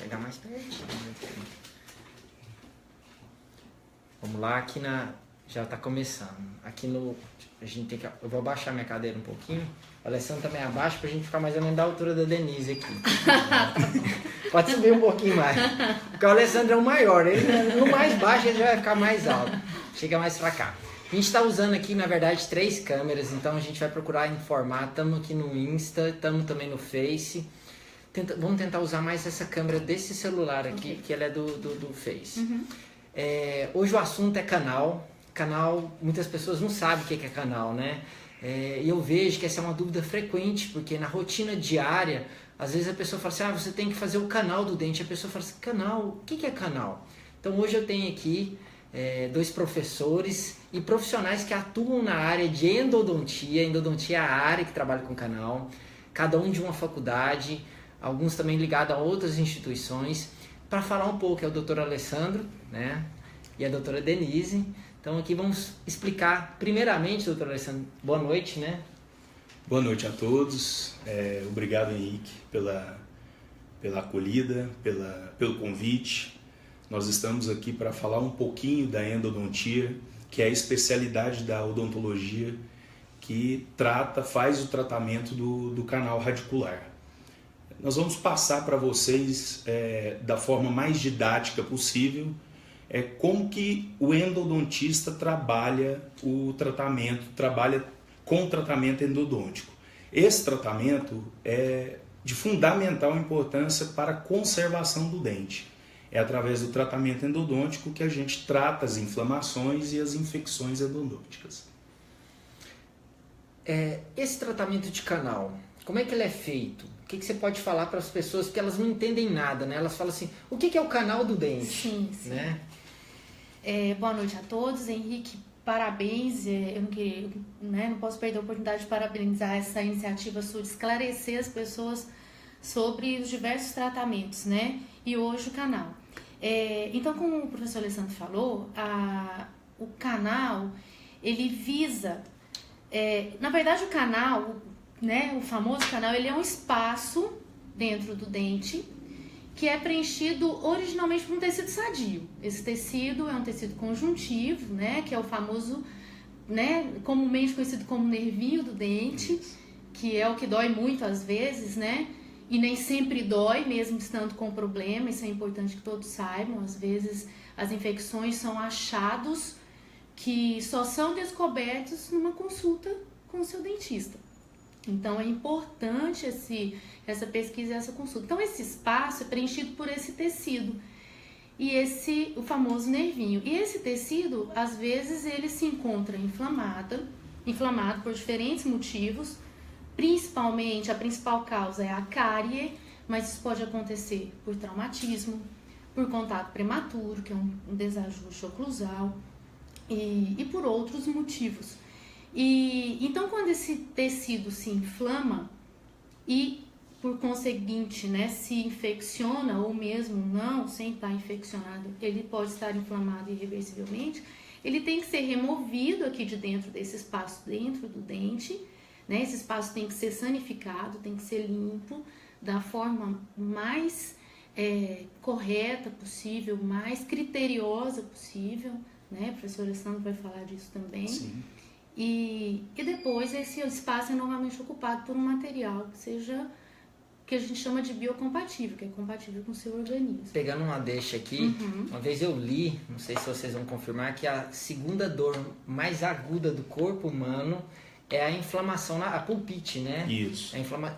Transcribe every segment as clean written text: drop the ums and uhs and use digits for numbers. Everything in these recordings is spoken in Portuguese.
Chegar mais perto. Vamos lá, aqui já está começando. Aqui a gente tem que... Eu vou abaixar minha cadeira um pouquinho. O Alessandro também abaixa pra gente ficar mais ou menos da altura da Denise aqui. Pode subir um pouquinho mais. Porque o Alessandro é o maior. Ele, no mais baixo ele já vai ficar mais alto. Chega mais pra cá. A gente está usando aqui, na verdade, 3 câmeras. Então a gente vai procurar informar. Estamos aqui no Insta, estamos também no Face. Vamos tentar usar mais essa câmera desse celular aqui, que ela é do Face. Uhum. Hoje o assunto é canal. Canal, muitas pessoas não sabem o que é canal, né? E eu vejo que essa é uma dúvida frequente, porque na rotina diária, às vezes a pessoa fala assim, você tem que fazer o canal do dente. A pessoa fala assim, canal, o que é canal? Então hoje eu tenho aqui 2 professores e profissionais que atuam na área de endodontia. Endodontia é a área que trabalha com canal, cada um de uma faculdade, alguns também ligados a outras instituições, para falar um pouco. É o doutor Alessandro, né? E a doutora Denise. Então aqui vamos explicar, primeiramente, doutor Alessandro, boa noite, né? Boa noite a todos, obrigado, Henrique, pela acolhida, pelo convite. Nós estamos aqui para falar um pouquinho da endodontia, que é a especialidade da odontologia que faz o tratamento do canal radicular. Nós vamos passar para vocês da forma mais didática possível como que o endodontista trabalha com o tratamento endodôntico. Esse tratamento é de fundamental importância para a conservação do dente. É através do tratamento endodôntico que a gente trata as inflamações e as infecções endodônticas. Esse tratamento de canal, como é que ele é feito? O que você pode falar para as pessoas, porque elas não entendem nada, né? Elas falam assim, o que é o canal do dente? Sim. Né? Boa noite a todos. Henrique, parabéns. Eu não posso perder a oportunidade de parabenizar essa iniciativa sua de esclarecer as pessoas sobre os diversos tratamentos, né? E hoje o canal. Então, como o professor Alessandro falou, o canal, ele visa... na verdade, o canal, né, o famoso canal, ele é um espaço dentro do dente que é preenchido originalmente por um tecido sadio. Esse tecido é um tecido conjuntivo, né, que é o famoso, né, comumente conhecido como nervinho do dente, que é o que dói muito às vezes, né, e nem sempre dói, mesmo estando com problema. Isso é importante que todos saibam. Às vezes as infecções são achados que só são descobertos numa consulta com o seu dentista. Então é importante essa pesquisa e essa consulta. Então esse espaço é preenchido por esse tecido e o famoso nervinho. E esse tecido, às vezes, ele se encontra inflamado por diferentes motivos. Principalmente, a principal causa é a cárie, mas isso pode acontecer por traumatismo, por contato prematuro, que é um desajuste oclusal, e por outros motivos. Então, quando esse tecido se inflama e, por conseguinte, né, se infecciona, ou mesmo não, sem estar infeccionado, ele pode estar inflamado irreversivelmente, ele tem que ser removido aqui de dentro desse espaço, dentro do dente, né? Esse espaço tem que ser sanificado, tem que ser limpo, da forma mais correta possível, mais criteriosa possível, né? O professor Alessandro vai falar disso também. Sim. E depois esse espaço é normalmente ocupado por um material que a gente chama de biocompatível, que é compatível com o seu organismo. Pegando uma deixa aqui, uma vez eu li, não sei se vocês vão confirmar, que a segunda dor mais aguda do corpo humano é a inflamação, a pulpite, né? Isso.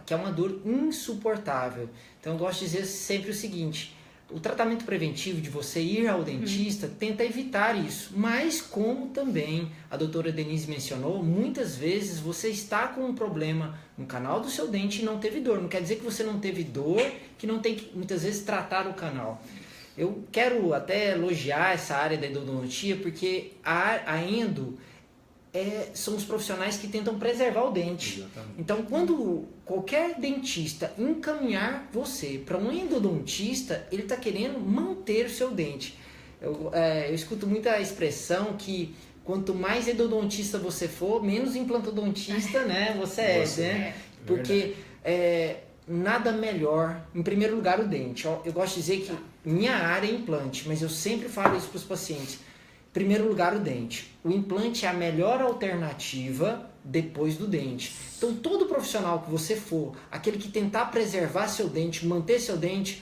Que é uma dor insuportável. Então eu gosto de dizer sempre o seguinte: o tratamento preventivo de você ir ao dentista tenta evitar isso, mas como também a doutora Denise mencionou, muitas vezes você está com um problema no canal do seu dente e não teve dor. Não quer dizer que você não teve dor, que não tem que muitas vezes tratar o canal. Eu quero até elogiar essa área da endodontia, porque a endo são os profissionais que tentam preservar o dente. Exatamente. Então, quando qualquer dentista encaminhar você para um endodontista, ele está querendo manter o seu dente. Eu escuto muita expressão que quanto mais endodontista você for, menos implantodontista, né, você é, né? Porque nada melhor, em primeiro lugar, o dente. Eu gosto de dizer que minha área é implante, mas eu sempre falo isso para os pacientes. Em primeiro lugar, o dente. O implante é a melhor alternativa depois do dente. Então, todo profissional que você for, aquele que tentar preservar seu dente, manter seu dente,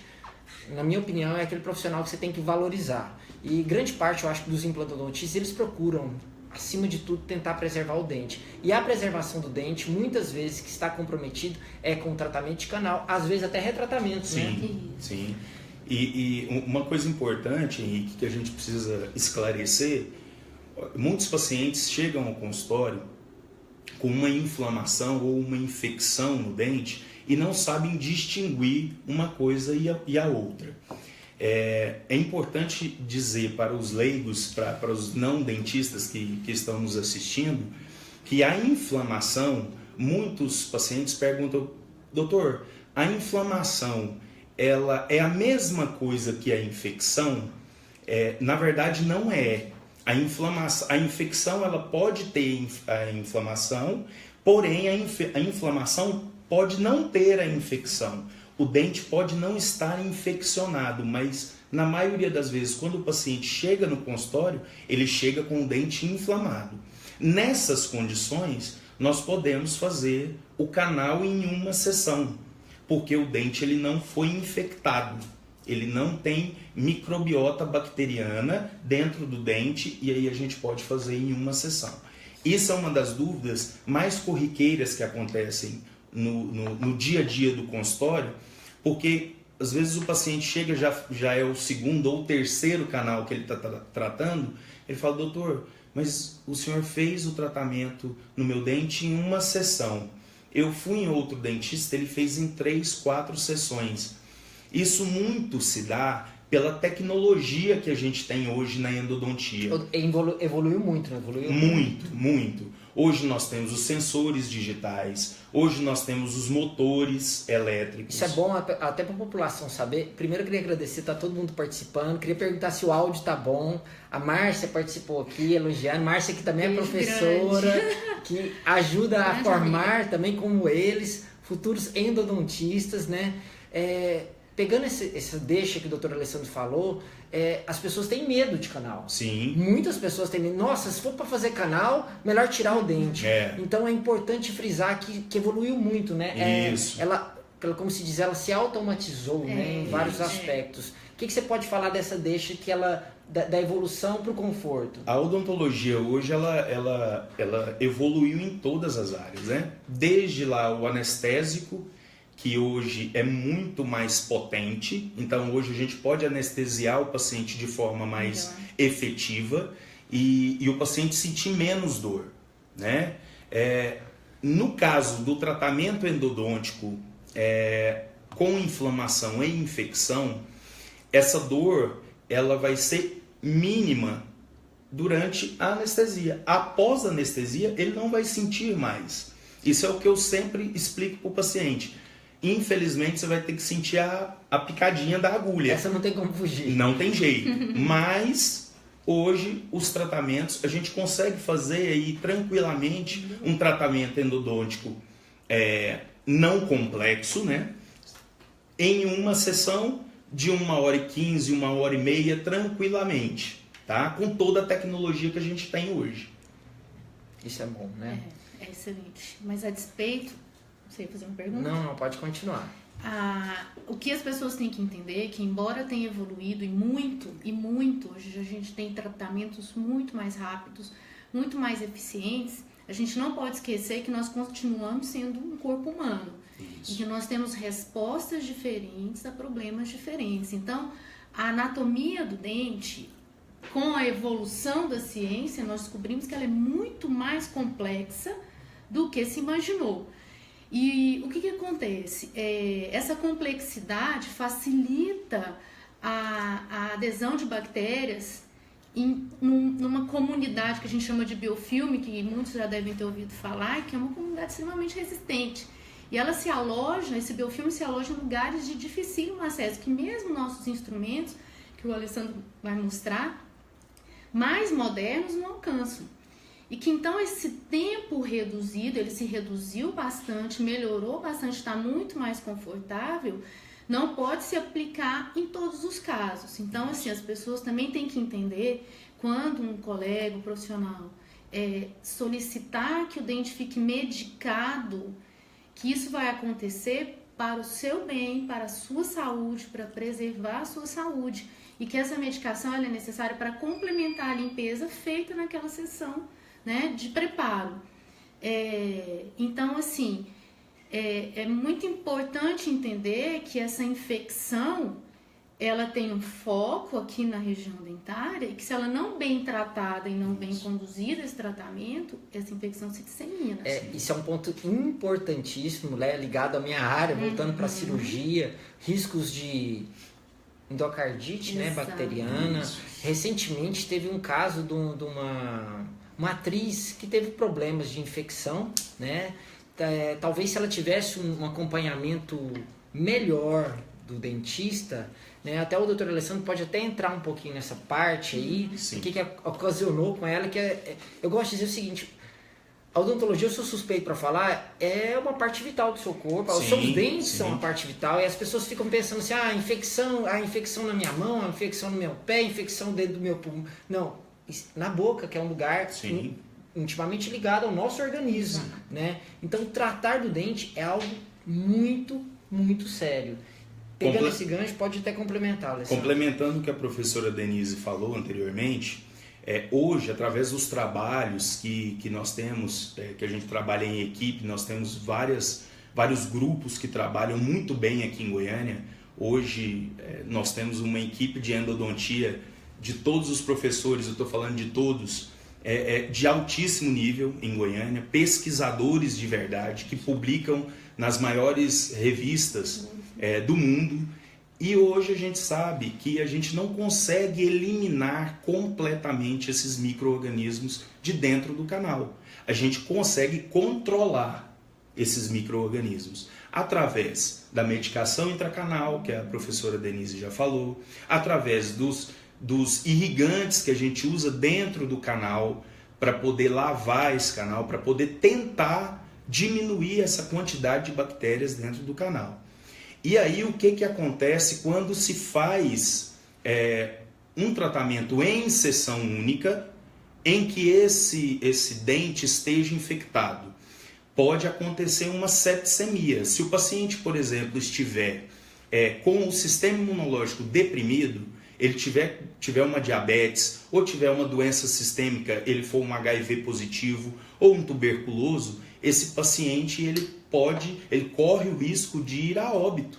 na minha opinião, é aquele profissional que você tem que valorizar. E grande parte, eu acho, dos implantodontistas, eles procuram, acima de tudo, tentar preservar o dente. E a preservação do dente, muitas vezes, que está comprometido é com tratamento de canal, às vezes até retratamento, sim, né? Sim. E uma coisa importante, Henrique, que a gente precisa esclarecer, muitos pacientes chegam ao consultório com uma inflamação ou uma infecção no dente e não sabem distinguir uma coisa e a outra. É importante dizer para os leigos, para os não dentistas que estão nos assistindo, que a inflamação, muitos pacientes perguntam, doutor, a inflamação ela é a mesma coisa que a infecção? Na verdade não é. A infecção ela pode ter a inflamação, porém a inflamação pode não ter a infecção. O dente pode não estar infeccionado, mas na maioria das vezes, quando o paciente chega no consultório, ele chega com o dente inflamado. Nessas condições, nós podemos fazer o canal em uma sessão, porque o dente ele não foi infectado. Ele não tem microbiota bacteriana dentro do dente e aí a gente pode fazer em uma sessão. Isso é uma das dúvidas mais corriqueiras que acontecem no dia a dia do consultório, porque às vezes o paciente chega, já é o segundo ou terceiro canal que ele está tratando, ele fala, doutor, mas o senhor fez o tratamento no meu dente em uma sessão. Eu fui em outro dentista, ele fez em 3, 4 sessões. Isso muito se dá pela tecnologia que a gente tem hoje na endodontia. Evoluiu muito, não evoluiu? Muito. Hoje nós temos os sensores digitais, hoje nós temos os motores elétricos. Isso é bom até para a população saber. Primeiro eu queria agradecer, tá todo mundo participando. Queria perguntar se o áudio tá bom. A Márcia participou aqui, elogiando. Márcia que também é professora, que ajuda a formar também como eles, futuros endodontistas, né? Pegando essa deixa que o Dr. Alessandro falou, as pessoas têm medo de canal. Sim. Muitas pessoas têm medo. Nossa, se for para fazer canal, melhor tirar o dente. Então é importante frisar que evoluiu muito, né? Isso. Ela, como se diz, ela se automatizou, né, em vários aspectos. O que você pode falar dessa deixa que ela da evolução para o conforto? A odontologia hoje ela evoluiu em todas as áreas, né? Desde lá o anestésico, que hoje é muito mais potente, então hoje a gente pode anestesiar o paciente de forma mais efetiva e o paciente sentir menos dor, né? No caso do tratamento endodôntico com inflamação e infecção, essa dor ela vai ser mínima durante a anestesia. Após a anestesia, ele não vai sentir mais. Isso é o que eu sempre explico para o paciente. Infelizmente, você vai ter que sentir a picadinha da agulha. Essa não tem como fugir. Não tem jeito. Mas, hoje, os tratamentos, a gente consegue fazer aí tranquilamente um tratamento endodôntico não complexo, né? Em uma sessão de 1h15, 1h30, tranquilamente. Tá? Com toda a tecnologia que a gente tem hoje. Isso é bom, né? É excelente. Mas a despeito... Você ia fazer uma pergunta? Não, pode continuar. O que as pessoas têm que entender é que, embora tenha evoluído e muito, hoje a gente tem tratamentos muito mais rápidos, muito mais eficientes, a gente não pode esquecer que nós continuamos sendo um corpo humano. Isso. E que nós temos respostas diferentes a problemas diferentes. Então, a anatomia do dente, com a evolução da ciência, nós descobrimos que ela é muito mais complexa do que se imaginou. E o que acontece? Essa complexidade facilita a adesão de bactérias numa comunidade que a gente chama de biofilme, que muitos já devem ter ouvido falar, que é uma comunidade extremamente resistente. E ela se aloja, esse biofilme se aloja em lugares de dificílimo acesso, que mesmo nossos instrumentos, que o Alessandro vai mostrar, mais modernos não alcançam. e que então esse tempo reduzido, ele se reduziu bastante, melhorou bastante, está muito mais confortável, não pode se aplicar em todos os casos. Então, assim, as pessoas também têm que entender, quando um colega, um profissional, solicitar que o dente fique medicado, que isso vai acontecer para o seu bem, para a sua saúde, para preservar a sua saúde, e que essa medicação ela é necessária para complementar a limpeza feita naquela sessão, né, de preparo. Então, assim, é muito importante entender que essa infecção, ela tem um foco aqui na região dentária, e que se ela não bem tratada e não bem conduzida esse tratamento, essa infecção se dissemina. Isso é um ponto importantíssimo, né, ligado à minha área, voltando para a cirurgia, riscos de endocardite, né, bacteriana. Recentemente teve um caso de uma atriz que teve problemas de infecção, né? Talvez se ela tivesse um acompanhamento melhor do dentista, né? Até o doutor Alessandro pode até entrar um pouquinho nessa parte aí, o que ocasionou com ela, eu gosto de dizer o seguinte: a odontologia, eu sou suspeito para falar, é uma parte vital do seu corpo, os seus dentes são uma parte vital, e as pessoas ficam pensando assim, a infecção na minha mão, a infecção no meu pé, a infecção dentro do meu pulmão. Não, na boca, que é um lugar intimamente ligado ao nosso organismo, né? Então, tratar do dente é algo muito, muito sério. Pegando esse gancho, pode até complementar, Alessandro. Complementando o que a professora Denise falou anteriormente, hoje, através dos trabalhos que nós temos, que a gente trabalha em equipe, nós temos vários grupos que trabalham muito bem aqui em Goiânia. Hoje, nós temos uma equipe de endodontia de todos os professores, eu estou falando de todos, de altíssimo nível em Goiânia, pesquisadores de verdade, que publicam nas maiores revistas do mundo. E hoje a gente sabe que a gente não consegue eliminar completamente esses micro-organismos de dentro do canal. A gente consegue controlar esses micro-organismos através da medicação intracanal, que a professora Denise já falou, através dos irrigantes que a gente usa dentro do canal para poder lavar esse canal, para poder tentar diminuir essa quantidade de bactérias dentro do canal. E aí o que acontece quando se faz um tratamento em sessão única, em que esse dente esteja infectado? Pode acontecer uma septicemia. Se o paciente, por exemplo, estiver com o sistema imunológico deprimido, ele tiver uma diabetes, ou tiver uma doença sistêmica, ele for um HIV positivo ou um tuberculoso, esse paciente ele corre o risco de ir a óbito,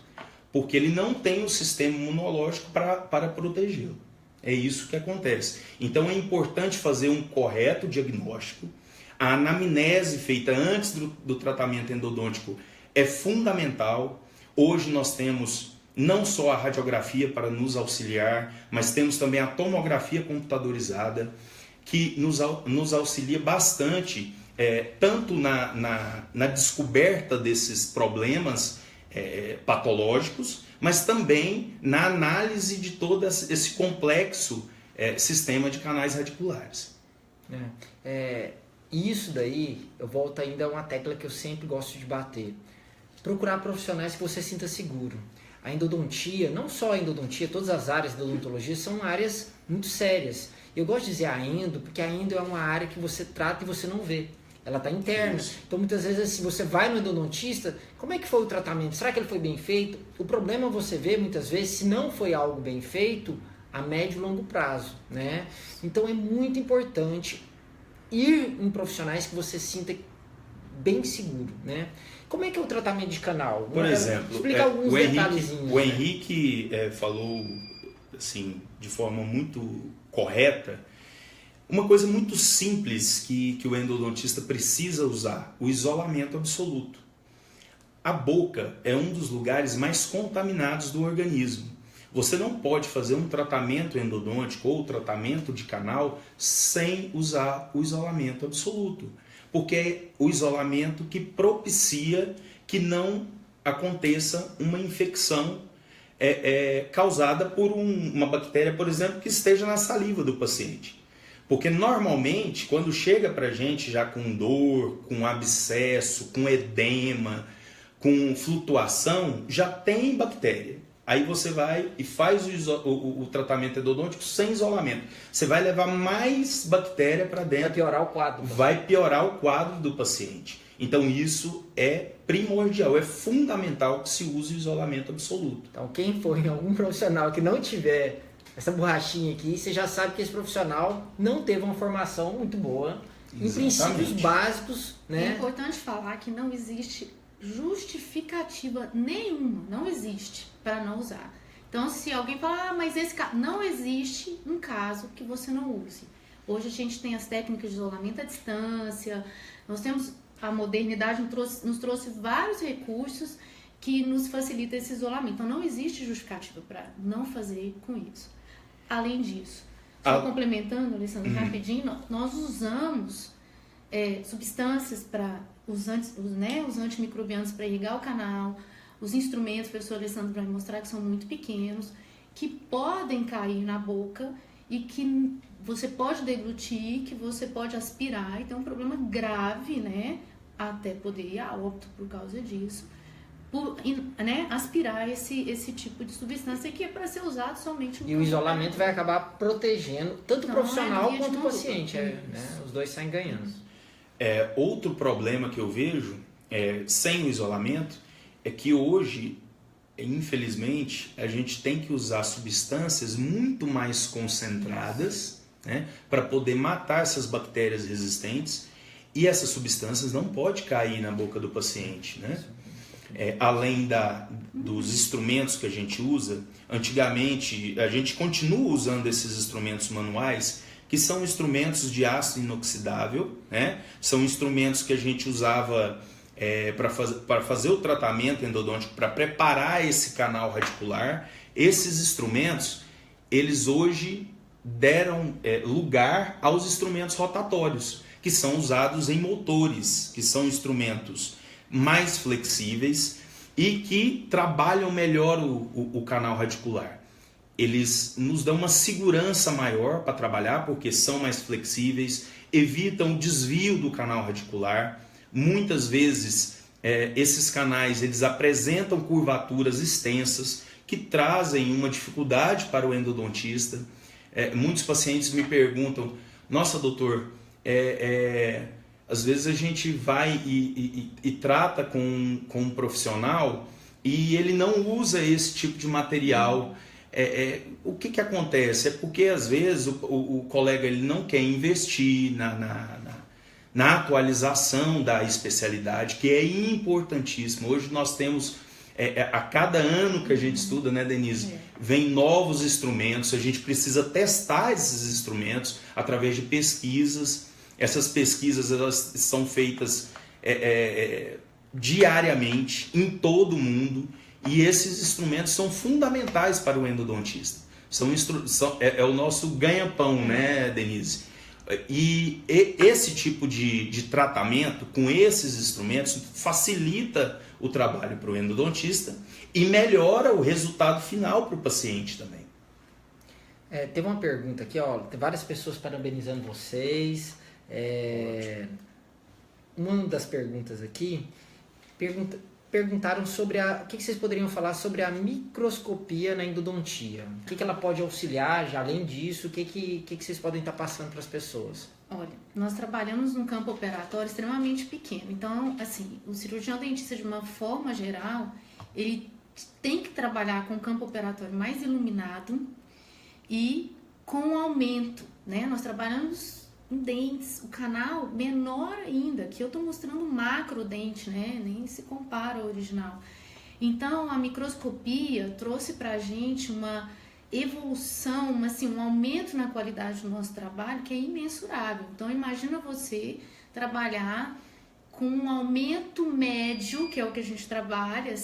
porque ele não tem o sistema imunológico para protegê-lo. É isso que acontece. Então é importante fazer um correto diagnóstico. A anamnese feita antes do tratamento endodôntico é fundamental. Hoje nós temos não só a radiografia para nos auxiliar, mas temos também a tomografia computadorizada, que nos auxilia bastante, tanto na descoberta desses problemas patológicos, mas também na análise de todo esse complexo sistema de canais radiculares. Isso daí, eu volto ainda a uma tecla que eu sempre gosto de bater. Procurar profissionais que você sinta seguro. A endodontia, não só a endodontia, todas as áreas da odontologia são áreas muito sérias. Eu gosto de dizer a endo, porque a endo é uma área que você trata e você não vê. Ela está interna. Isso. Então, muitas vezes, se você vai no endodontista, como é que foi o tratamento? Será que ele foi bem feito? O problema é você ver, muitas vezes, se não foi algo bem feito, a médio e longo prazo, né? Então, é muito importante ir em profissionais que você sinta bem seguro, né? Como é que é o tratamento de canal? Por exemplo, explica alguns detalhezinhos. O Henrique falou assim, de forma muito correta, uma coisa muito simples que o endodontista precisa usar: o isolamento absoluto. A boca é um dos lugares mais contaminados do organismo. Você não pode fazer um tratamento endodôntico ou tratamento de canal sem usar o isolamento absoluto, porque é o isolamento que propicia que não aconteça uma infecção causada por uma bactéria, por exemplo, que esteja na saliva do paciente. Porque normalmente, quando chega pra gente já com dor, com abscesso, com edema, com flutuação, já tem bactéria. Aí você vai e faz o tratamento endodôntico sem isolamento. Você vai levar mais bactéria para dentro. Vai piorar o quadro. Vai piorar o quadro do paciente. Então isso é primordial, é fundamental que se use o isolamento absoluto. Então quem for em algum profissional que não tiver essa borrachinha aqui, você já sabe que esse profissional não teve uma formação muito boa. Em princípios básicos, né? É importante falar que não existe justificativa nenhuma, não existe para não usar. Então, se alguém falar, mas esse caso, não existe um caso que você não use. Hoje a gente tem as técnicas de isolamento à distância, nós temos a modernidade nos trouxe vários recursos que nos facilitam esse isolamento. Então, não existe justificativa para não fazer com isso. Além disso, só complementando, Alessandro, rapidinho, nós usamos substâncias para os antimicrobianos para irrigar o canal, os instrumentos, o professor Alessandro vai mostrar que são muito pequenos, que podem cair na boca e que você pode deglutir, que você pode aspirar, e tem um problema grave, né? Até poder ir a óbito por causa disso, aspirar esse tipo de substância que é para ser usado somente no E o isolamento vai acabar protegendo tanto o profissional quanto o paciente, os dois saem ganhando. Outro problema que eu vejo sem o isolamento é que hoje, infelizmente, a gente tem que usar substâncias muito mais concentradas, né, para poder matar essas bactérias resistentes, e essas substâncias não podem cair na boca do paciente, né? Além dos instrumentos que a gente usa, antigamente a gente continua usando esses instrumentos manuais, que são instrumentos de aço inoxidável, né? São instrumentos que a gente usava para fazer o tratamento endodôntico, para preparar esse canal radicular. Esses instrumentos, eles hoje deram lugar aos instrumentos rotatórios, que são usados em motores, que são instrumentos mais flexíveis e que trabalham melhor o canal radicular. Eles nos dão uma segurança maior para trabalhar, porque são mais flexíveis, evitam o desvio do canal radicular. Muitas vezes esses canais eles apresentam curvaturas extensas que trazem uma dificuldade para o endodontista. Muitos pacientes me perguntam, nossa doutor, às vezes a gente vai e trata com um profissional e ele não usa esse tipo de material. O que acontece? É porque às vezes o colega ele não quer investir na atualização da especialidade, que é importantíssimo. Hoje nós temos, a cada ano que a gente estuda, né, Denise, vem novos instrumentos, a gente precisa testar esses instrumentos através de pesquisas. Essas pesquisas elas são feitas diariamente em todo o mundo, e esses instrumentos são fundamentais para o endodontista. É o nosso ganha-pão, né, Denise? E esse tipo de tratamento com esses instrumentos facilita o trabalho para o endodontista e melhora o resultado final para o paciente também. Teve uma pergunta aqui, ó, tem várias pessoas parabenizando vocês. Uma das perguntas aqui perguntaram sobre o que vocês poderiam falar sobre a microscopia na endodontia. O que ela pode auxiliar, já além disso, o que vocês podem estar passando para as pessoas? Olha, nós trabalhamos num campo operatório extremamente pequeno. Então, assim, o cirurgião dentista, de uma forma geral, ele tem que trabalhar com um campo operatório mais iluminado e com aumento, né? Nós trabalhamos em dentes, o canal menor ainda, que eu estou mostrando macro dente, né? Nem se compara ao original. Então, a microscopia trouxe para a gente uma evolução, um aumento na qualidade do nosso trabalho que é imensurável. Então, imagina você trabalhar com um aumento médio, que é o que a gente trabalha,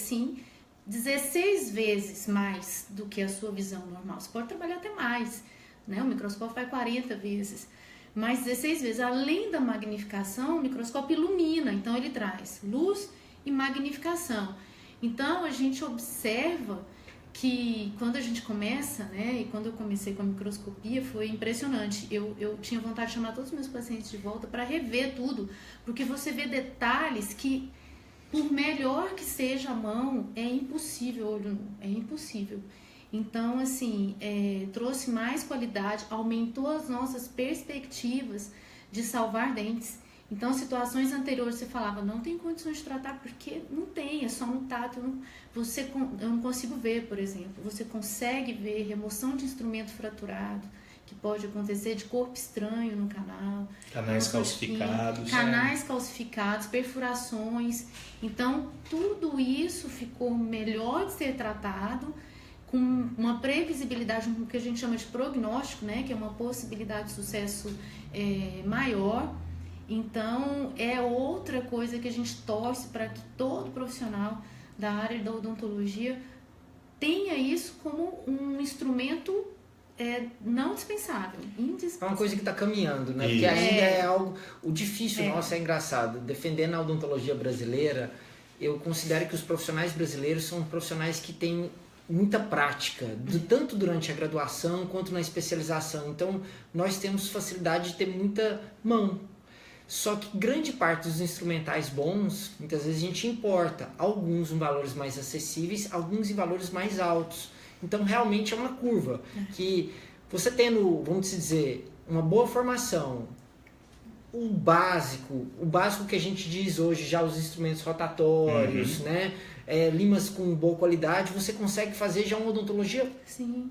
16 vezes mais do que a sua visão normal. Você pode trabalhar até mais, né? O microscópio vai 40 vezes. Mas 16 vezes, além da magnificação, o microscópio ilumina, então ele traz luz e magnificação. Então a gente observa que quando a gente começa, né, e quando eu comecei com a microscopia, foi impressionante. Eu tinha vontade de chamar todos os meus pacientes de volta para rever tudo, porque você vê detalhes que, por melhor que seja a mão, é impossível olho nu, é impossível. Então, assim, trouxe mais qualidade, aumentou as nossas perspectivas de salvar dentes. Então, situações anteriores você falava, não tem condições de tratar, porque não tem, é só no tato. Eu não consigo ver, por exemplo. Você consegue ver remoção de instrumento fraturado, que pode acontecer de corpo estranho no canal. Canais calcificados. Canais calcificados, perfurações. Então, tudo isso ficou melhor de ser tratado, com uma previsibilidade, o que a gente chama de prognóstico, né? Que é uma possibilidade de sucesso maior. Então, é outra coisa que a gente torce para que todo profissional da área da odontologia tenha isso como um instrumento não dispensável, indispensável. É uma coisa que está caminhando, né? Porque ainda é algo... O difícil nosso é engraçado. Defendendo a odontologia brasileira, eu considero que os profissionais brasileiros são profissionais que têm muita prática, tanto durante a graduação quanto na especialização. Então, nós temos facilidade de ter muita mão. Só que grande parte dos instrumentais bons, muitas vezes a gente importa. Alguns em valores mais acessíveis, alguns em valores mais altos. Então, realmente é uma curva. Que você tendo, vamos dizer, uma boa formação, o básico que a gente diz hoje, já os instrumentos rotatórios, né? Limas com boa qualidade, você consegue fazer já uma odontologia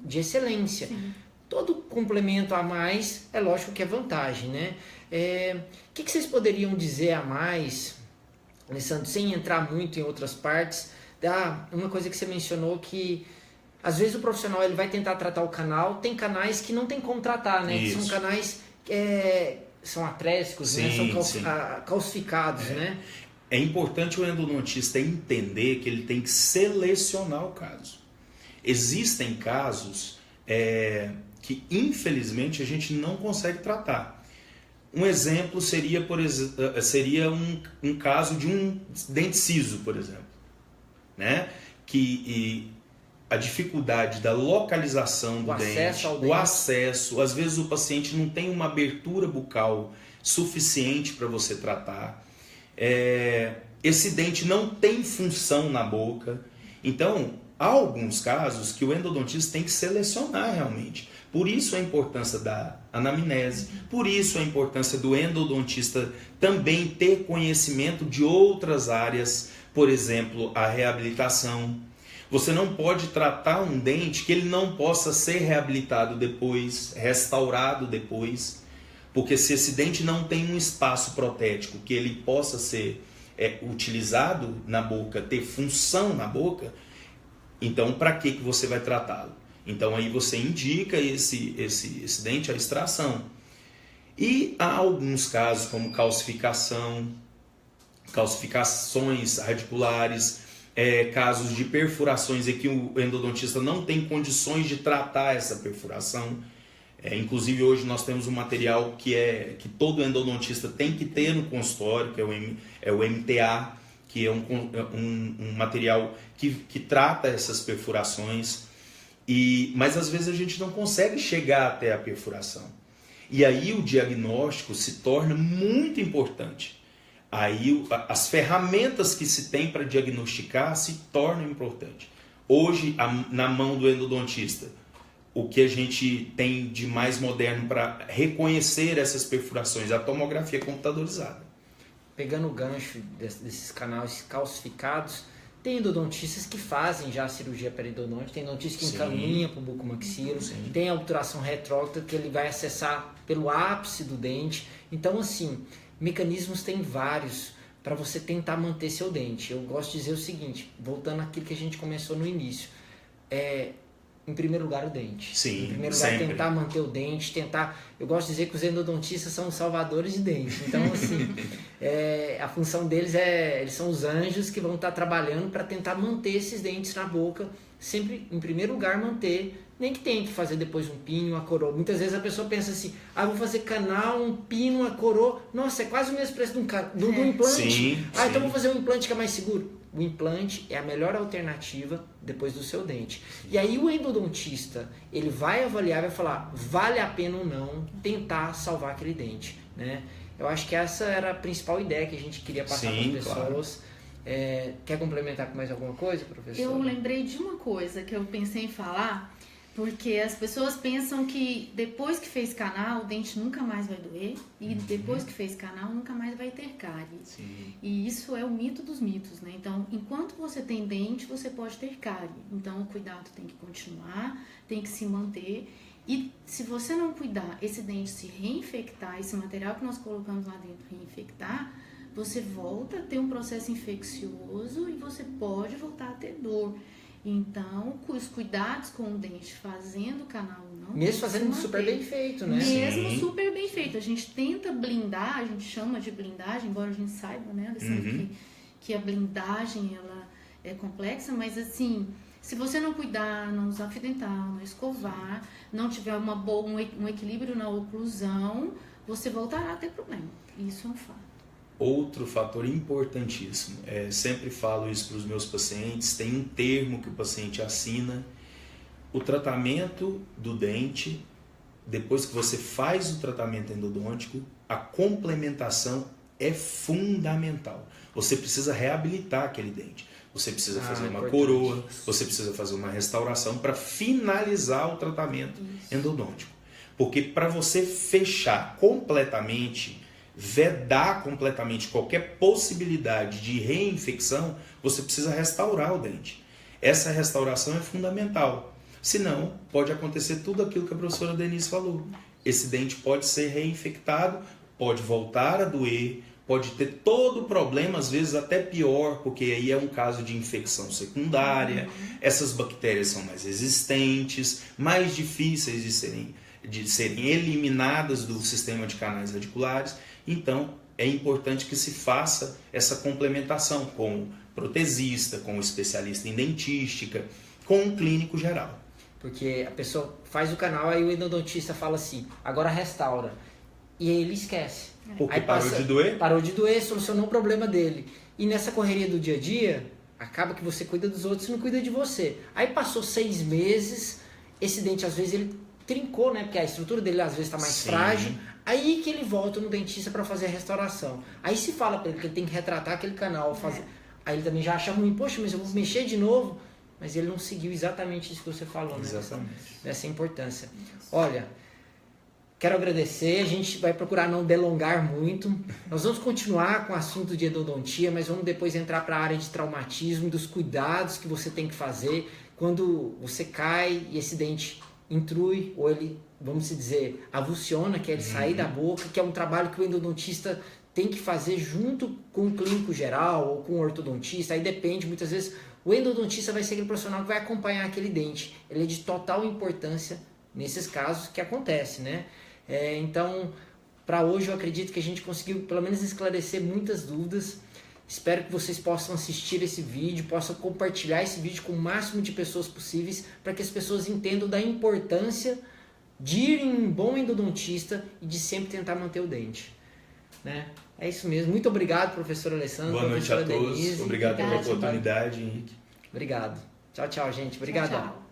de excelência. Sim. Todo complemento a mais, é lógico que é vantagem, né? O que vocês poderiam dizer a mais, Alessandro, sem entrar muito em outras partes, uma coisa que você mencionou que às vezes o profissional ele vai tentar tratar o canal, tem canais que não tem como tratar, né? Que são canais são atrésicos, né? São calcificados, né? É importante o endodontista entender que ele tem que selecionar o caso. Existem casos que infelizmente a gente não consegue tratar. Um exemplo seria, um caso de um dente ciso, por exemplo, né? Que a dificuldade da localização do dente, o acesso, às vezes o paciente não tem uma abertura bucal suficiente para você tratar. Esse dente não tem função na boca. Então, há alguns casos que o endodontista tem que selecionar realmente. Por isso a importância da anamnese, por isso a importância do endodontista também ter conhecimento de outras áreas, por exemplo, a reabilitação. Você não pode tratar um dente que ele não possa ser reabilitado depois, restaurado depois, porque se esse dente não tem um espaço protético que ele possa ser utilizado na boca, ter função na boca, então para que você vai tratá-lo? Então aí você indica esse dente, a extração. E há alguns casos como calcificações radiculares, casos de perfurações em que o endodontista não tem condições de tratar essa perfuração. Inclusive hoje nós temos um material que todo endodontista tem que ter no consultório, que é o MTA, que é um material que trata essas perfurações. Mas às vezes a gente não consegue chegar até a perfuração. E aí o diagnóstico se torna muito importante. Aí as ferramentas que se tem para diagnosticar se tornam importantes. Hoje, na mão do endodontista, o que a gente tem de mais moderno para reconhecer essas perfurações? A tomografia computadorizada. Pegando o gancho desses canais calcificados, tem endodontistas que fazem já a cirurgia periodonte, tem endodontista que encaminha para o bucomaxilo, tem a obturação retrógrada que ele vai acessar pelo ápice do dente. Então, assim, mecanismos tem vários para você tentar manter seu dente. Eu gosto de dizer o seguinte, voltando àquilo que a gente começou no início, em primeiro lugar o dente. Sim, em primeiro lugar sempre. tentar manter o dente, eu gosto de dizer que os endodontistas são os salvadores de dente. Então, assim, a função deles eles são os anjos que vão estar trabalhando para tentar manter esses dentes na boca, sempre, em primeiro lugar, manter, nem que tenha que fazer depois um pino, uma coroa. Muitas vezes a pessoa pensa assim, vou fazer canal, um pino, uma coroa, nossa, é quase o mesmo preço de um implante. Sim, então vou fazer um implante que é mais seguro. o implante é a melhor alternativa depois do seu dente. E aí o endodontista, ele vai avaliar, vai falar, vale a pena ou não tentar salvar aquele dente, né? Eu acho que essa era a principal ideia que a gente queria passar para as pessoas. Claro. Quer complementar com mais alguma coisa, professor? Eu lembrei de uma coisa que eu pensei em falar, porque as pessoas pensam que depois que fez canal, o dente nunca mais vai doer, e depois que fez canal, nunca mais vai ter cárie. Sim. E isso é o mito dos mitos, né? Então, enquanto você tem dente, você pode ter cárie. Então, o cuidado tem que continuar, tem que se manter. E se você não cuidar, esse dente se reinfectar, esse material que nós colocamos lá dentro reinfectar, você volta a ter um processo infeccioso e você pode voltar a ter dor. Então, os cuidados com o dente, fazendo o canal ou não... Mesmo fazendo super bem feito, né? Mesmo Sim. super bem feito. A gente tenta blindar, a gente chama de blindagem, embora a gente saiba, né, Alessandro, que a blindagem ela é complexa, mas assim, se você não cuidar, não usar fio dental, não escovar, não tiver um equilíbrio na oclusão, você voltará a ter problema. Isso é um fato. Outro fator importantíssimo, sempre falo isso para os meus pacientes, tem um termo que o paciente assina, o tratamento do dente, depois que você faz o tratamento endodôntico, a complementação é fundamental. Você precisa reabilitar aquele dente, você precisa fazer uma coroa, você precisa fazer uma restauração para finalizar o tratamento endodôntico. Porque para você fechar completamente, vedar completamente qualquer possibilidade de reinfecção, você precisa restaurar o dente. Essa restauração é fundamental. Senão, pode acontecer tudo aquilo que a professora Denise falou. Esse dente pode ser reinfectado, pode voltar a doer, pode ter todo o problema, às vezes até pior, porque aí é um caso de infecção secundária, essas bactérias são mais resistentes, mais difíceis de serem eliminadas do sistema de canais radiculares. Então, é importante que se faça essa complementação com o protesista, com o especialista em dentística, com o clínico geral. Porque a pessoa faz o canal, aí o endodontista fala assim, agora restaura. E aí ele esquece. Porque aí parou de doer? Parou de doer, solucionou o problema dele. E nessa correria do dia a dia, acaba que você cuida dos outros e não cuida de você. Aí passou 6 meses, esse dente às vezes ele trincou, né? Porque a estrutura dele às vezes está mais frágil. Aí que ele volta no dentista para fazer a restauração. Aí se fala para ele que ele tem que retratar aquele canal. Fazer... Aí ele também já acha ruim. Poxa, mas eu vou mexer de novo. Mas ele não seguiu exatamente isso que você falou, né? Exatamente. Nessa importância. Olha, quero agradecer. A gente vai procurar não delongar muito. Nós vamos continuar com o assunto de endodontia, mas vamos depois entrar para a área de traumatismo e dos cuidados que você tem que fazer quando você cai e esse dente intrui, ou ele, vamos dizer, avulsiona, que é ele sair da boca, que é um trabalho que o endodontista tem que fazer junto com o clínico geral ou com o ortodontista. Aí depende, muitas vezes o endodontista vai ser aquele profissional que vai acompanhar aquele dente. Ele é de total importância nesses casos que acontece, né? Então, para hoje eu acredito que a gente conseguiu pelo menos esclarecer muitas dúvidas. Espero que vocês possam assistir esse vídeo, possam compartilhar esse vídeo com o máximo de pessoas possíveis, para que as pessoas entendam da importância de ir em um bom endodontista e de sempre tentar manter o dente, né? É isso mesmo. Muito obrigado, professor Alessandro. Boa noite a todos. Denise. Obrigado pela oportunidade, Henrique. Obrigado. Tchau, tchau, gente. Obrigadão. Tchau, tchau.